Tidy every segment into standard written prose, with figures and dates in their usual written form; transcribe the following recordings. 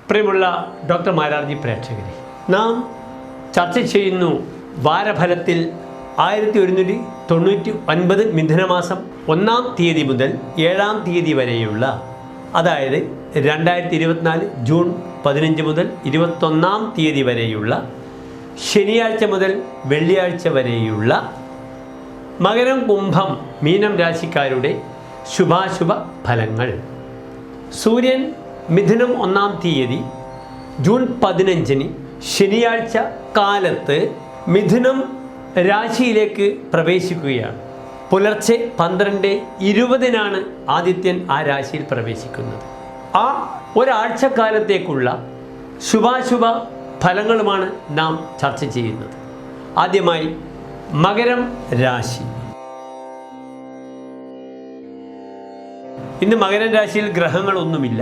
പ്രിയമുള്ള ഡോക്ടർ മാരാർജി പ്രേക്ഷകരെ, നാം ചർച്ച ചെയ്യുന്നു വാരഫലത്തിൽ 1199 മിഥുനമാസം 1-ാം തീയതി മുതൽ 7-ാം തീയതി വരെയുള്ള, അതായത് 2024 ജൂൺ 15 മുതൽ 21-ാം തീയതി വരെയുള്ള, ശനിയാഴ്ച മുതൽ വെള്ളിയാഴ്ച വരെയുള്ള മകരം, കുംഭം, മീനം രാശിക്കാരുടെ ശുഭാശുഭ ഫലങ്ങൾ. സൂര്യൻ മിഥുനം 1-ാം തീയതി ജൂൺ 15-ന് ശനിയാഴ്ച കാലത്ത് മിഥുനം രാശിയിലേക്ക് പ്രവേശിക്കുകയാണ്. പുലർച്ചെ 12:20-നാണ് ആദിത്യൻ ആ രാശിയിൽ പ്രവേശിക്കുന്നത്. ആ ഒരാഴ്ചക്കാലത്തേക്കുള്ള ശുഭാശുഭ ഫലങ്ങളുമാണ് നാം ചർച്ച ചെയ്യുന്നത്. ആദ്യമായി മകരം രാശി. ഇന്ന് മകരം രാശിയിൽ ഗ്രഹങ്ങളൊന്നുമില്ല.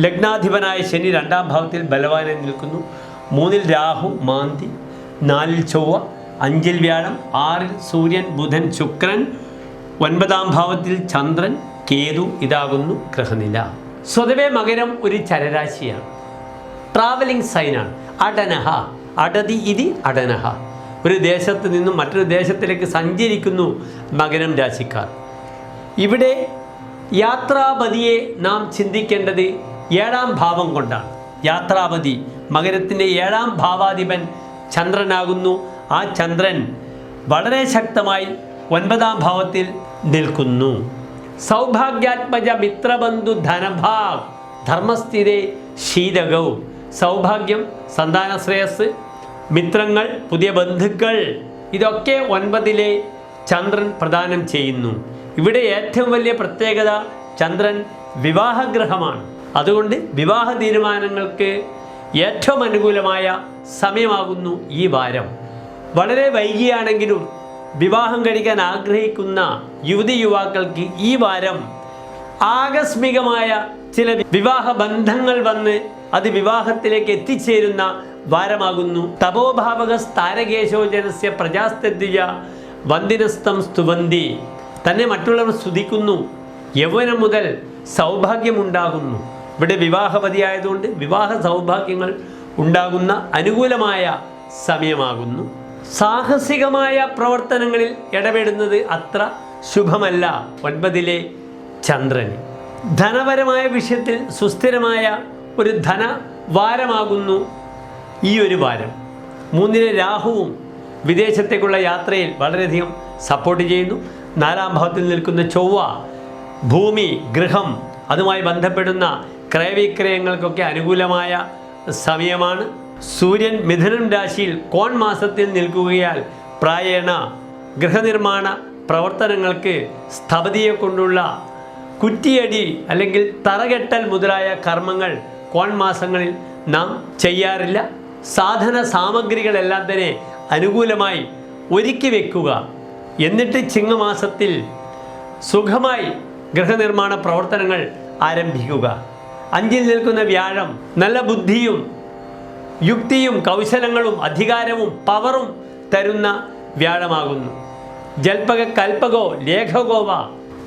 ലഗ്നാധിപനായ ശനി 2-ാം ഭാവത്തിൽ ബലവാനായി നിൽക്കുന്നു. 3-ൽ രാഹു മാന്തി, 4-ൽ ചൊവ്വ, 5-ൽ വ്യാഴം, 6-ൽ സൂര്യൻ, ബുധൻ, ശുക്രൻ, 9-ാം ഭാവത്തിൽ ചന്ദ്രൻ, കേതു. ഇതാകുന്നു ഗ്രഹനില. സ്വതവേ മകരം ഒരു ചരരാശിയാണ്, ട്രാവലിംഗ് സൈനാണ്. അടനഹ അടതി ഇതി അടനഹ. ഒരു ദേശത്ത് നിന്നും മറ്റൊരു ദേശത്തിലേക്ക് സഞ്ചരിക്കുന്നു മകരം രാശിക്കാർ. ഇവിടെ യാത്രാപതിയെ നാം ചിന്തിക്കേണ്ടത് 7-ാം ഭാവം കൊണ്ടാണ്. യാത്രാപതി മകരത്തിൻ്റെ 7-ാം ഭാവാധിപൻ ചന്ദ്രനാകുന്നു. ആ ചന്ദ്രൻ വളരെ ശക്തമായി 9-ാം ഭാവത്തിൽ നിൽക്കുന്നു. സൗഭാഗ്യാത്മജ മിത്രബന്ധു ധനഭാഗ് ധർമ്മസ്ഥിരേ ശീതകൗ. സൗഭാഗ്യം, സന്താന ശ്രേയസ്, മിത്രങ്ങൾ, പുതിയ ബന്ധുക്കൾ, ഇതൊക്കെ 9-ലെ ചന്ദ്രൻ പ്രദാനം ചെയ്യുന്നു. ഇവിടെ ഏറ്റവും വലിയ പ്രത്യേകത ചന്ദ്രൻ വിവാഹഗ്രഹമാണ്. അതുകൊണ്ട് വിവാഹ തീരുമാനങ്ങൾക്ക് ഏറ്റവും അനുകൂലമായ സമയമാകുന്നു ഈ വാരം. വളരെ വൈകിയാണെങ്കിലും വിവാഹം കഴിക്കാൻ ആഗ്രഹിക്കുന്ന യുവതി യുവാക്കൾക്ക് ഈ വാരം ആകസ്മികമായ ചില വിവാഹ ബന്ധങ്ങൾ വന്ന് അത് വിവാഹത്തിലേക്ക് എത്തിച്ചേരുന്ന വാരമാകുന്നു. തപോഭാവക താരകേശോജനസ്യ പ്രജാസ്തദ്വിജ വന്ദിനസ്തം സ്തുവന്തി. തന്നെ മറ്റുള്ളവർ സ്തുതിക്കുന്നു. യൗവനം മുതൽ സൗഭാഗ്യമുണ്ടാകുന്നു. ഇവിടെ വിവാഹവതിയായതുകൊണ്ട് വിവാഹ സൗഭാഗ്യങ്ങൾ ഉണ്ടാകുന്ന അനുകൂലമായ സമയമാകുന്നു. സാഹസികമായ പ്രവർത്തനങ്ങളിൽ ഇടപെടുന്നത് അത്ര ശുഭമല്ല 9-ലെ ചന്ദ്രന്. ധനപരമായ വിഷയത്തിൽ സുസ്ഥിരമായ ഒരു ധനവാരമാകുന്നു ഈ ഒരു വാരം. 3-ലെ രാഹുവും വിദേശത്തേക്കുള്ള യാത്രയിൽ വളരെയധികം സപ്പോർട്ട് ചെയ്യുന്നു. 4-ാം ഭാവത്തിൽ നിൽക്കുന്ന ചൊവ്വ ഭൂമി, ഗൃഹം, അതുമായി ബന്ധപ്പെടുന്ന ക്രയവിക്രയങ്ങൾക്കൊക്കെ അനുകൂലമായ സമയമാണ്. സൂര്യൻ മിഥുനം രാശിയിൽ കോൺ മാസത്തിൽ നിൽക്കുകയാൽ പ്രായേണ ഗൃഹനിർമ്മാണ പ്രവർത്തനങ്ങൾക്ക് സ്ഥപതിയെ കൊണ്ടുള്ള കുറ്റിയടി അല്ലെങ്കിൽ തറകെട്ടൽ മുതലായ കർമ്മങ്ങൾ കോൺ മാസങ്ങളിൽ നാം ചെയ്യാറില്ല. സാധന സാമഗ്രികളെല്ലാം തന്നെ അനുകൂലമായി ഒരുക്കി വെക്കുക. എന്നിട്ട് ചിങ്ങമാസത്തിൽ സുഖമായി ഗൃഹനിർമ്മാണ പ്രവർത്തനങ്ങൾ ആരംഭിക്കുക. 5-ൽ നിൽക്കുന്ന വ്യാഴം നല്ല ബുദ്ധിയും യുക്തിയും കൗശലങ്ങളും അധികാരവും പവറും തരുന്ന വ്യാഴമാകുന്നു. ജൽപക കൽപകോ ലേഖകോവ.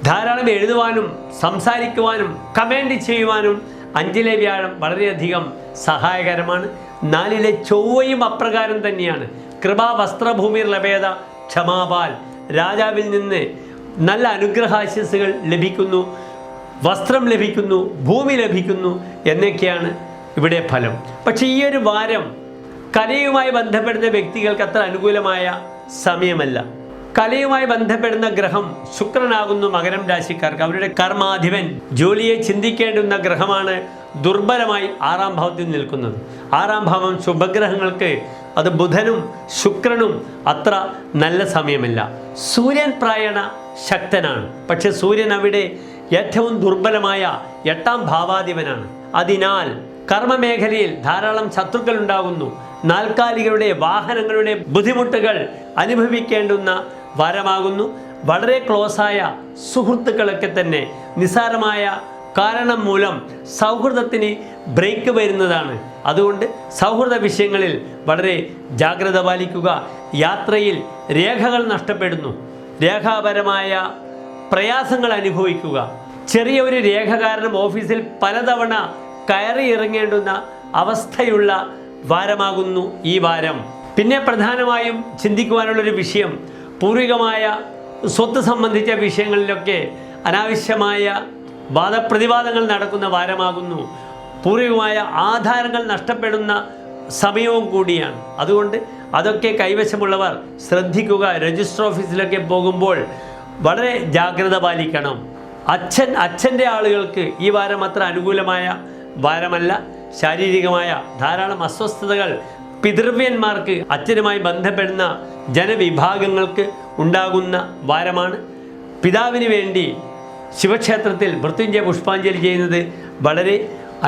ധാരാളം എഴുതുവാനും സംസാരിക്കുവാനും കമൻറ്റ് ചെയ്യുവാനും 5-ലെ വ്യാഴം വളരെയധികം സഹായകരമാണ്. 4-ലെ ചൊവ്വയും അപ്രകാരം തന്നെയാണ്. കൃപാ വസ്ത്രഭൂമിർ ലഭേദ ക്ഷമാപാൽ. രാജാവിൽ നിന്ന് നല്ല അനുഗ്രഹാശിസുകൾ ലഭിക്കുന്നു, വസ്ത്രം ലഭിക്കുന്നു, ഭൂമി ലഭിക്കുന്നു എന്നൊക്കെയാണ് ഇവിടെ ഫലം. പക്ഷേ ഈ ഒരു വാരം കലയുമായി ബന്ധപ്പെടുന്ന വ്യക്തികൾക്ക് അത്ര അനുകൂലമായ സമയമല്ല. കലയുമായി ബന്ധപ്പെടുന്ന ഗ്രഹം ശുക്രനാകുന്നു മകരം രാശിക്കാർക്ക്. അവരുടെ കർമാധിപൻ, ജോലിയെ ചിന്തിക്കേണ്ടുന്ന ഗ്രഹമാണ് ദുർബലമായി 6-ാം ഭാവത്തിൽ നിൽക്കുന്നത്. 6-ാം ഭാവം ശുഭഗ്രഹങ്ങൾക്ക് അത് ബുധനും ശുക്രനും അത്ര നല്ല സമയമല്ല. സൂര്യൻ പ്രായണ ശക്തനാണ്. പക്ഷെ സൂര്യൻ അവിടെ ഏറ്റവും ദുർബലമായ 8-ാം ഭാവാധിപനാണ്. അതിനാൽ കർമ്മമേഖലയിൽ ധാരാളം ശത്രുക്കൾ ഉണ്ടാകുന്നു. നാൽക്കാലികളുടെ വാഹനങ്ങളുടെ ബുദ്ധിമുട്ടുകൾ അനുഭവിക്കേണ്ടുന്ന വാരമാകുന്നു. വളരെ ക്ലോസായ സുഹൃത്തുക്കളൊക്കെ തന്നെ നിസ്സാരമായ കാരണം മൂലം സൗഹൃദത്തിന് ബ്രേക്ക് വരുന്നതാണ്. അതുകൊണ്ട് സൗഹൃദ വിഷയങ്ങളിൽ വളരെ ജാഗ്രത പാലിക്കുക. യാത്രയിൽ രേഖകൾ നഷ്ടപ്പെടുന്നു. രേഖാപരമായ പ്രയാസങ്ങൾ അനുഭവിക്കുക. ചെറിയ ഒരു രേഖ കാരണം ഓഫീസിൽ പലതവണ കയറി ഇറങ്ങേണ്ടുന്ന അവസ്ഥയുള്ള വാരമാകുന്നു ഈ വാരം. പിന്നെ പ്രധാനമായും ചിന്തിക്കുവാനുള്ളൊരു വിഷയം, പൂർവികമായ സ്വത്ത് സംബന്ധിച്ച വിഷയങ്ങളിലൊക്കെ അനാവശ്യമായ വാദപ്രതിവാദങ്ങൾ നടക്കുന്ന വാരമാകുന്നു. പൂർവികമായ ആധാരങ്ങൾ നഷ്ടപ്പെടുന്ന സമയവും കൂടിയാണ്. അതുകൊണ്ട് അതൊക്കെ കൈവശമുള്ളവർ ശ്രദ്ധിക്കുക. രജിസ്റ്റർ ഓഫീസിലൊക്കെ പോകുമ്പോൾ വളരെ ജാഗ്രത പാലിക്കണം. അച്ഛൻ്റെ ആളുകൾക്ക് ഈ വാരം അത്ര അനുകൂലമായ വാരമല്ല. ശാരീരികമായ ധാരാളം അസ്വസ്ഥതകൾ പിതൃവ്യന്മാർക്ക്, അച്ഛനുമായി ബന്ധപ്പെടുന്ന ജനവിഭാഗങ്ങൾക്ക് ഉണ്ടാകുന്ന വാരമാണ്. പിതാവിന് വേണ്ടി ശിവക്ഷേത്രത്തിൽ മൃത്യുഞ്ജയ പുഷ്പാഞ്ജലി ചെയ്യുന്നത് വളരെ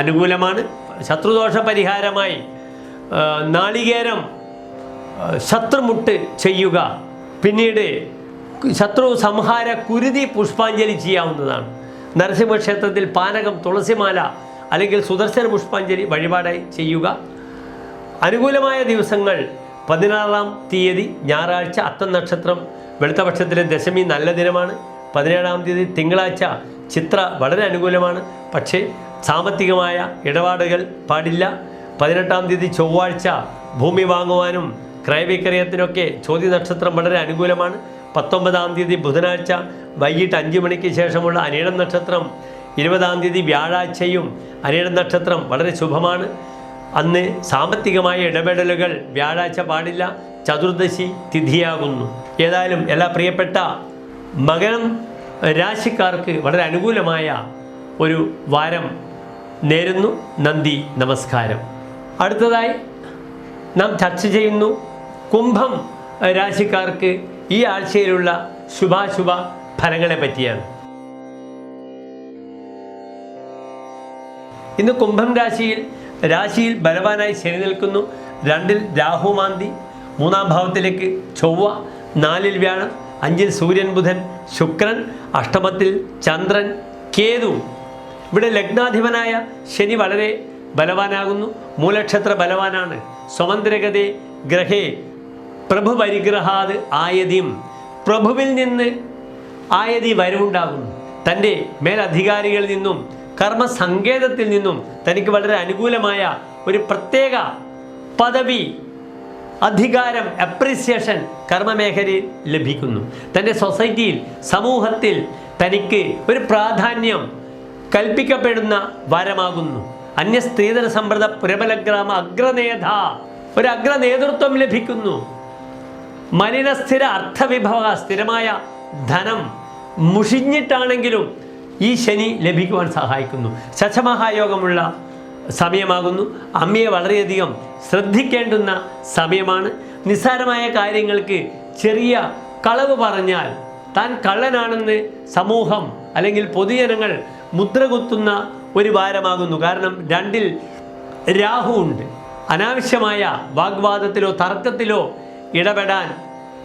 അനുകൂലമാണ്. ശത്രുദോഷ പരിഹാരമായി നാളികേരം ശത്രുമുട്ട് ചെയ്യുക. പിന്നീട് ശത്രു സംഹാര കുരുതി പുഷ്പാഞ്ജലി ചെയ്യാവുന്നതാണ്. നരസിംഹക്ഷേത്രത്തിൽ പാനകം, തുളസിമാല അല്ലെങ്കിൽ സുദർശന പുഷ്പാഞ്ജലി വഴിപാടായി ചെയ്യുക. അനുകൂലമായ ദിവസങ്ങൾ 16-ാം തീയതി ഞായറാഴ്ച, അത്തം നക്ഷത്രം, വെളുത്തപക്ഷത്തിലെ ദശമി നല്ല ദിനമാണ്. 17-ാം തീയതി തിങ്കളാഴ്ച, ചിത്ര വളരെ അനുകൂലമാണ്. പക്ഷേ സാമ്പത്തികമായ ഇടപാടുകൾ പാടില്ല. 18-ാം തീയതി ചൊവ്വാഴ്ച, ഭൂമി വാങ്ങുവാനും ക്രയവിക്രയത്തിനൊക്കെ ചോതി നക്ഷത്രം വളരെ അനുകൂലമാണ്. 19-ാം തീയതി ബുധനാഴ്ച വൈകിട്ട് 5 മണിക്ക് ശേഷമുള്ള അനിഴം നക്ഷത്രം, 20-ാം തീയതി വ്യാഴാഴ്ചയും അനിഴം നക്ഷത്രം വളരെ ശുഭമാണ്. അന്ന് സാമ്പത്തികമായ ഇടപെടലുകൾ വ്യാഴാഴ്ച പാടില്ല. ചതുർദശി തിഥിയാകുന്നു. ഏതായാലും എല്ലാ പ്രിയപ്പെട്ട മകരം രാശിക്കാർക്ക് വളരെ അനുകൂലമായ ഒരു വാരം നേരുന്നു. നന്ദി, നമസ്കാരം. അടുത്തതായി നാം ചർച്ച ചെയ്യുന്നു കുംഭം രാശിക്കാർക്ക് ഈ ആഴ്ചയിലുള്ള ശുഭാശുഭ ഫലങ്ങളെ പറ്റിയാണ്. ഇന്ന് കുംഭം രാശിയിൽ ബലവാനായി ശനി നിൽക്കുന്നു. 2-ൽ രാഹു മാന്തി, 3-ാം ഭാവത്തിലേക്ക് ചൊവ്വ, 4-ൽ വ്യാഴം, 5-ൽ സൂര്യൻ, ബുധൻ, ശുക്രൻ, അഷ്ടമത്തിൽ ചന്ദ്രൻ, കേതു. ഇവിടെ ലഗ്നാധിപനായ ശനി വളരെ ബലവാനാകുന്നു. മൂലക്ഷത്ര ബലവാനാണ്. സ്വമന്ത്രഗതേ ഗ്രഹേ പ്രഭു പരിഗ്രഹാത് ആയതിയും, പ്രഭുവിൽ നിന്ന് ആയതി വരവുണ്ടാകുന്നു. തൻ്റെ മേലധികാരികളിൽ നിന്നും കർമ്മസങ്കേതത്തിൽ നിന്നും തനിക്ക് വളരെ അനുകൂലമായ ഒരു പ്രത്യേക പദവി, അധികാരം, അപ്രീസിയേഷൻ കർമ്മമേഖലയിൽ ലഭിക്കുന്നു. തൻ്റെ സൊസൈറ്റിയിൽ, സമൂഹത്തിൽ തനിക്ക് ഒരു പ്രാധാന്യം കൽപ്പിക്കപ്പെടുന്ന വാരമാകുന്നു. അന്യ സ്ത്രീധന സമ്പ്രദ പുരബലഗ്രാമ അഗ്രനേത, ഒരു അഗ്രനേതൃത്വം ലഭിക്കുന്നു. മലിനസ്ഥിര അർത്ഥവിഭവ, സ്ഥിരമായ ധനം മുഷിഞ്ഞിട്ടാണെങ്കിലും ഈ ശനി ലഭിക്കുവാൻ സഹായിക്കുന്നു. ശശമഹായോഗമുള്ള സമയമാകുന്നു. അമ്മയെ വളരെയധികം ശ്രദ്ധിക്കേണ്ടുന്ന സമയമാണ്. നിസ്സാരമായ കാര്യങ്ങൾക്ക് ചെറിയ കളവ് പറഞ്ഞാൽ താൻ കള്ളനാണെന്ന് സമൂഹം അല്ലെങ്കിൽ പൊതുജനങ്ങൾ മുദ്രകുത്തുന്ന ഒരു വാരമാകുന്നു. കാരണം 2-ൽ രാഹു ഉണ്ട്. അനാവശ്യമായ വാഗ്വാദത്തിലോ തർക്കത്തിലോ ഇടപെടാൻ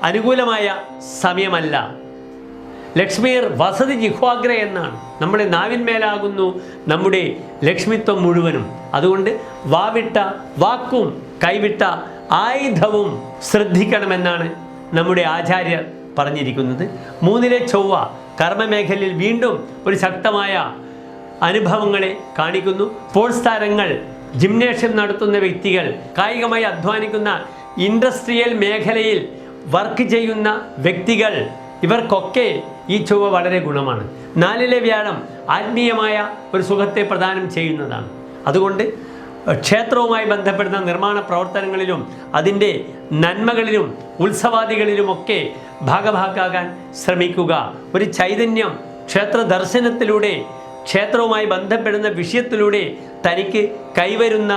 അനുകൂലമായ സമയമല്ല. ലക്ഷ്മിയർ വസതി ജിഹ്വാഗ്ര എന്നാണ്. നമ്മുടെ നാവിന്മേലാകുന്നു നമ്മുടെ ലക്ഷ്മിത്വം മുഴുവനും. അതുകൊണ്ട് വാവിട്ട വാക്കും കൈവിട്ട ആയുധവും ശ്രദ്ധിക്കണമെന്നാണ് നമ്മുടെ ആചാര്യർ പറഞ്ഞിരിക്കുന്നത്. 3-ലെ ചൊവ്വ കർമ്മമേഖലയിൽ വീണ്ടും ഒരു ശക്തമായ അനുഭവങ്ങളെ കാണിക്കുന്നു. സ്പോർട്സ് താരങ്ങൾ, ജിംനേഷ്യം നടത്തുന്ന വ്യക്തികൾ, കായികമായി അധ്വാനിക്കുന്ന ഇൻഡസ്ട്രിയൽ മേഖലയിൽ വർക്ക് ചെയ്യുന്ന വ്യക്തികൾ, ഇവർക്കൊക്കെ ഈ ചൊവ്വ വളരെ ഗുണമാണ്. 4-ലെ വ്യാഴം ആത്മീയമായ ഒരു സുഖത്തെ പ്രദാനം ചെയ്യുന്നതാണ്. അതുകൊണ്ട് ക്ഷേത്രവുമായി ബന്ധപ്പെടുന്ന നിർമ്മാണ പ്രവർത്തനങ്ങളിലും അതിൻ്റെ നന്മകളിലും ഉത്സവാദികളിലുമൊക്കെ ഭാഗഭാക്കാകാൻ ശ്രമിക്കുക. ഒരു ചൈതന്യം ക്ഷേത്ര ദർശനത്തിലൂടെ, ക്ഷേത്രവുമായി ബന്ധപ്പെടുന്ന വിഷയത്തിലൂടെ തനിക്ക് കൈവരുന്ന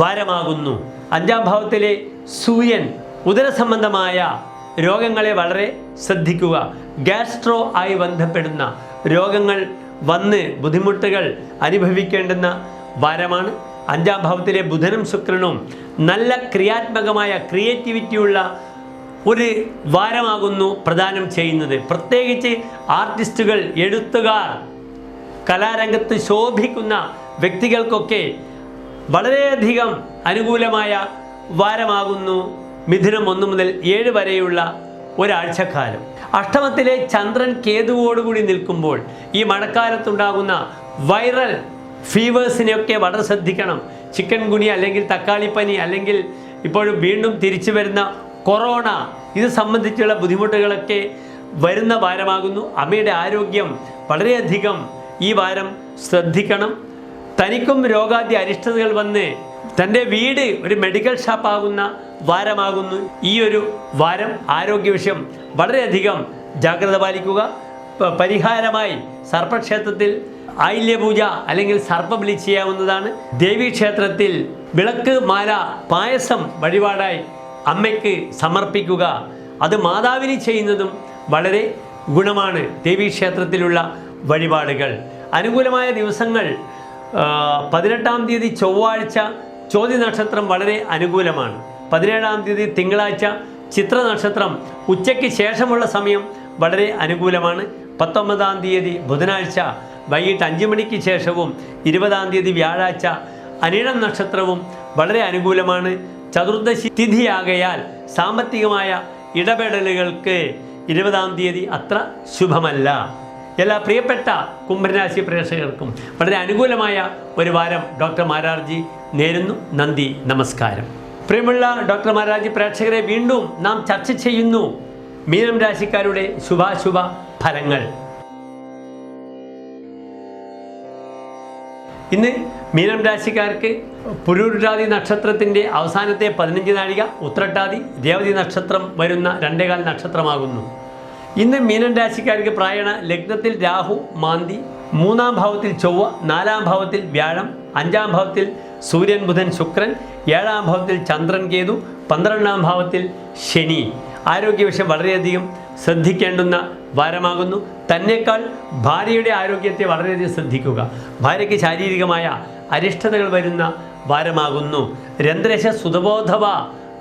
വാരമാകുന്നു. 5-ാം ഭാവത്തിലെ സൂര്യൻ ഉദരസംബന്ധമായ രോഗങ്ങളെ വളരെ ശ്രദ്ധിക്കുക. ഗ്യാസ്ട്രോ ആയി ബന്ധപ്പെടുന്ന രോഗങ്ങൾ വന്ന് ബുദ്ധിമുട്ടുകൾ അനുഭവിക്കേണ്ടുന്ന വാരമാണ്. 5-ാം ഭാവത്തിലെ ബുധനും ശുക്രനും നല്ല ക്രിയാത്മകമായ ക്രിയേറ്റിവിറ്റിയുള്ള ഒരു വാരമാകുന്നു പ്രദാനം ചെയ്യുന്നത്. പ്രത്യേകിച്ച് ആർട്ടിസ്റ്റുകൾ, എഴുത്തുകാർ, കലാരംഗത്ത് ശോഭിക്കുന്ന വ്യക്തികൾക്കൊക്കെ വളരെയധികം അനുകൂലമായ വാരമാകുന്നു മിഥുനം 1 മുതൽ 7 വരെയുള്ള ഒരാഴ്ചക്കാലം. അഷ്ടമത്തിലെ ചന്ദ്രൻ കേതുവോടുകൂടി നിൽക്കുമ്പോൾ ഈ മഴക്കാലത്തുണ്ടാകുന്ന വൈറൽ ഫീവേഴ്സിനെയൊക്കെ വളരെ ശ്രദ്ധിക്കണം. ചിക്കൻ ഗുനിയ അല്ലെങ്കിൽ തക്കാളിപ്പനി അല്ലെങ്കിൽ ഇപ്പോഴും വീണ്ടും തിരിച്ചു വരുന്ന കൊറോണ, ഇത് സംബന്ധിച്ചുള്ള ബുദ്ധിമുട്ടുകളൊക്കെ വരുന്ന വാരമാകുന്നു. അമ്മയുടെ ആരോഗ്യം വളരെയധികം ഈ വാരം ശ്രദ്ധിക്കണം. തനിക്കും രോഗാദി അരിഷ്ടതകൾ വന്ന് തൻ്റെ വീട് ഒരു മെഡിക്കൽ ഷാപ്പാകുന്ന വാരമാകുന്നു ഈ ഒരു വാരം. ആരോഗ്യ വിഷയം വളരെയധികം ജാഗ്രത പാലിക്കുക. പരിഹാരമായി സർപ്പക്ഷേത്രത്തിൽ ആയില്യപൂജ അല്ലെങ്കിൽ സർപ്പബലി ചെയ്യാവുന്നതാണ്. ദേവീക്ഷേത്രത്തിൽ വിളക്ക്, മാല, പായസം വഴിപാടായി അമ്മയ്ക്ക് സമർപ്പിക്കുക. അത് മാതാവിന് ചെയ്യുന്നതും വളരെ ഗുണമാണ്. ദേവീക്ഷേത്രത്തിലുള്ള വഴിപാടുകൾ. അനുകൂലമായ ദിവസങ്ങൾ 18-ാം തീയതി ചൊവ്വാഴ്ച ചോതി നക്ഷത്രം വളരെ അനുകൂലമാണ്. 17-ാം തീയതി തിങ്കളാഴ്ച ചിത്ര നക്ഷത്രം ഉച്ചയ്ക്ക് ശേഷമുള്ള സമയം വളരെ അനുകൂലമാണ്. 19-ാം തീയതി ബുധനാഴ്ച വൈകിട്ട് 5 മണിക്ക് ശേഷവും 20-ാം തീയതി വ്യാഴാഴ്ച അനിഴം നക്ഷത്രവും വളരെ അനുകൂലമാണ്. ചതുർദശി തിഥിയാകയാൽ സാമ്പത്തികമായ ഇടപെടലുകൾക്ക് 20-ാം തീയതി അത്ര ശുഭമല്ല. എല്ലാ പ്രിയപ്പെട്ട കുംഭരാശി പ്രേക്ഷകർക്കും വളരെ അനുകൂലമായ ഒരു വാരം ഡോക്ടർ മാരാർജി നേരുന്നു. നന്ദി, നമസ്കാരം. പ്രിയമുള്ള ഡോക്ടർ മാരാർജി പ്രേക്ഷകരെ, വീണ്ടും നാം ചർച്ച ചെയ്യുന്നു മീനം രാശിക്കാരുടെ ശുഭാശുഭ ഫലങ്ങൾ. ഇന്ന് മീനം രാശിക്കാർക്ക് പുരുരുട്ടാതി നക്ഷത്രത്തിൻ്റെ അവസാനത്തെ 15 നാഴിക, ഉത്രട്ടാതി രേവതി നക്ഷത്രം വരുന്ന 2.25 നക്ഷത്രമാകുന്നു. ഇന്ന് മീനം രാശിക്കാർക്ക് പ്രായണ ലഗ്നത്തിൽ രാഹു മാന്തി, 3-ാം ഭാവത്തിൽ ചൊവ്വ, 4-ാം ഭാവത്തിൽ വ്യാഴം, 5-ാം ഭാവത്തിൽ സൂര്യൻ ബുധൻ ശുക്രൻ, 7-ാം ഭാവത്തിൽ ചന്ദ്രൻ കേതു, 12-ാം ഭാവത്തിൽ ശനി. ആരോഗ്യവിഷയം വളരെയധികം ശ്രദ്ധിക്കേണ്ടുന്ന വാരമാകുന്നു. തന്നേക്കാൾ ഭാര്യയുടെ ആരോഗ്യത്തെ വളരെയധികം ശ്രദ്ധിക്കുക. ഭാര്യയ്ക്ക് ശാരീരികമായ അരിഷ്ടതകൾ വരുന്ന വാരമാകുന്നു. രന്ധ്രശ സുതബോധവ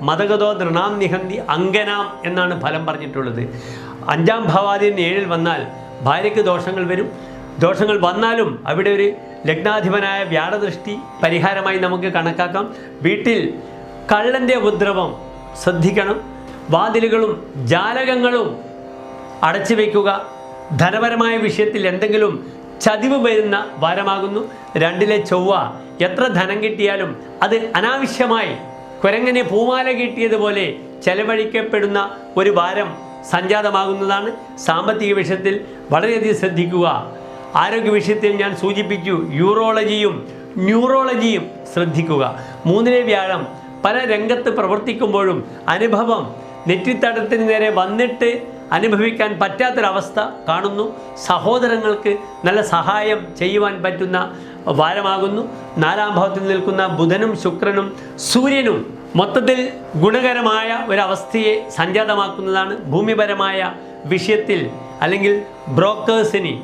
മതഗതോ നൃണാം നിഹന്തി അങ്കനാം എന്നാണ് ഫലം പറഞ്ഞിട്ടുള്ളത്. 5-ാം ഭാവാധീൻ 7-ൽ വന്നാൽ ഭാര്യയ്ക്ക് ദോഷങ്ങൾ വരും. ദോഷങ്ങൾ വന്നാലും അവിടെ ഒരു ലഗ്നാധിപനായ വ്യാഴദൃഷ്ടി പരിഹാരമായി നമുക്ക് കണക്കാക്കാം. വീട്ടിൽ കള്ളൻ്റെ ഉപദ്രവം ശ്രദ്ധിക്കണം. വാതിലുകളും ജാലകങ്ങളും അടച്ചു വയ്ക്കുക. ധനപരമായ വിഷയത്തിൽ എന്തെങ്കിലും ചതിവ് വരുന്ന വാരമാകുന്നു. 2-ലെ ചൊവ്വ എത്ര ധനം കിട്ടിയാലും അത് അനാവശ്യമായി കുരങ്ങനെ പൂമാല കിട്ടിയതുപോലെ ചെലവഴിക്കപ്പെടുന്ന ഒരു വാരം സംജാതമാകുന്നതാണ്. സാമ്പത്തിക വിഷയത്തിൽ വളരെയധികം ശ്രദ്ധിക്കുക. ആരോഗ്യ വിഷയത്തിൽ ഞാൻ സൂചിപ്പിച്ചു, യൂറോളജിയും ന്യൂറോളജിയും ശ്രദ്ധിക്കുക. 3-ലെ വ്യാഴം പല രംഗത്ത് പ്രവർത്തിക്കുമ്പോഴും അനുഭവം നെറ്റിത്തടത്തിന് നേരെ വന്നിട്ട് അനുഭവിക്കാൻ പറ്റാത്തൊരവസ്ഥ കാണുന്നു. സഹോദരങ്ങൾക്ക് നല്ല സഹായം ചെയ്യുവാൻ പറ്റുന്ന വാരമാകുന്നു. 4-ാം ഭാവത്തിൽ നിൽക്കുന്ന ബുധനും ശുക്രനും സൂര്യനും മൊത്തത്തിൽ ഗുണകരമായ ഒരവസ്ഥയെ സംജാതമാക്കുന്നതാണ്. ഭൂമിപരമായ വിഷയത്തിൽ അല്ലെങ്കിൽ ബ്രോക്കേഴ്സിന്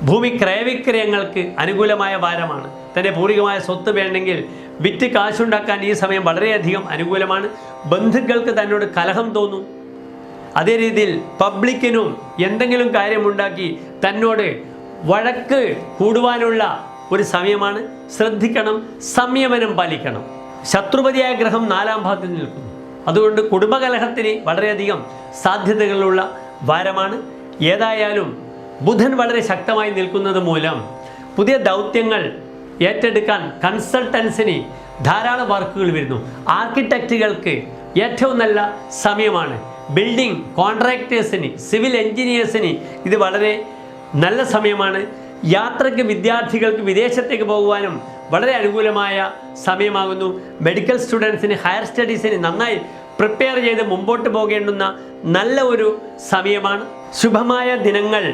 ഭൂമി ക്രയവിക്രയങ്ങൾക്ക് അനുകൂലമായ വാരമാണ്. തൻ്റെ പൂർവികമായ സ്വത്ത് വേണമെങ്കിൽ വിറ്റ് കാശുണ്ടാക്കാൻ ഈ സമയം വളരെയധികം അനുകൂലമാണ്. ബന്ധുക്കൾക്ക് തന്നോട് കലഹം തോന്നും. അതേ രീതിയിൽ പബ്ലിക്കിനും എന്തെങ്കിലും കാര്യമുണ്ടാക്കി തന്നോട് വഴക്ക് കൂടുവാനുള്ള ഒരു സമയമാണ്. ശ്രദ്ധിക്കണം, സംയമനം പാലിക്കണം. ശത്രുപതിയായ ഗ്രഹം 4-ാം ഭാവത്തിൽ നിൽക്കുന്നു. അതുകൊണ്ട് കുടുംബകലഹത്തിന് വളരെയധികം സാധ്യതകളുള്ള വാരമാണ്. ഏതായാലും ബുധൻ വളരെ ശക്തമായി നിൽക്കുന്നത് മൂലം പുതിയ ദൗത്യങ്ങൾ ഏറ്റെടുക്കാൻ കൺസൾട്ടൻസിന് ധാരാളം വർക്കുകൾ വരുന്നു. ആർക്കിടെക്റ്റുകൾക്ക് ഏറ്റവും നല്ല സമയമാണ്. ബിൽഡിംഗ് കോൺട്രാക്ടേഴ്സിന്, സിവിൽ എഞ്ചിനീയേഴ്സിന് ഇത് വളരെ നല്ല സമയമാണ്. യാത്രയ്ക്ക് വിദ്യാർത്ഥികൾക്ക് വിദേശത്തേക്ക് പോകുവാനും വളരെ അനുകൂലമായ സമയമാകുന്നു. മെഡിക്കൽ സ്റ്റുഡൻസിന്, ഹയർ സ്റ്റഡീസിന് നന്നായി പ്രിപ്പയർ ചെയ്ത് മുമ്പോട്ട് പോകേണ്ടുന്ന നല്ല ഒരു സമയമാണ്. ശുഭമായ ദിനങ്ങൾ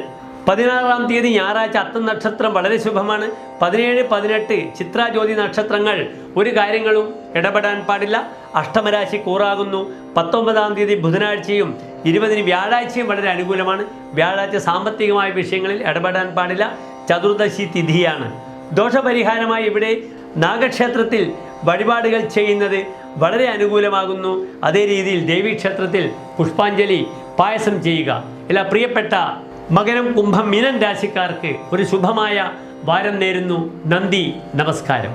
16-ാം തീയതി ഞായറാഴ്ച അത്തം നക്ഷത്രം വളരെ ശുഭമാണ്. 17, 18 ചിത്ര ജ്യോതി നക്ഷത്രങ്ങൾ ഒരു കാര്യങ്ങളും ഇടപെടാൻ പാടില്ല. അഷ്ടമരാശി കൂറാകുന്നു. 19-ാം തീയതി ബുധനാഴ്ചയും 20-ന് വ്യാഴാഴ്ചയും വളരെ അനുകൂലമാണ്. വ്യാഴാഴ്ച സാമ്പത്തികമായ വിഷയങ്ങളിൽ ഇടപെടാൻ പാടില്ല. ചതുർദശി തിഥിയാണ്. ദോഷപരിഹാരമായി ഇവിടെ നാഗക്ഷേത്രത്തിൽ വഴിപാടുകൾ ചെയ്യുന്നത് വളരെ അനുകൂലമാകുന്നു. അതേ രീതിയിൽ ദേവീക്ഷേത്രത്തിൽ പുഷ്പാഞ്ജലി പായസം ചെയ്യുക. എല്ലാ പ്രിയപ്പെട്ട മകരം, കുംഭം, മീനൻ രാശിക്കാർക്ക് ഒരു ശുഭമായ വാരം നേരുന്നു. നന്ദി, നമസ്കാരം.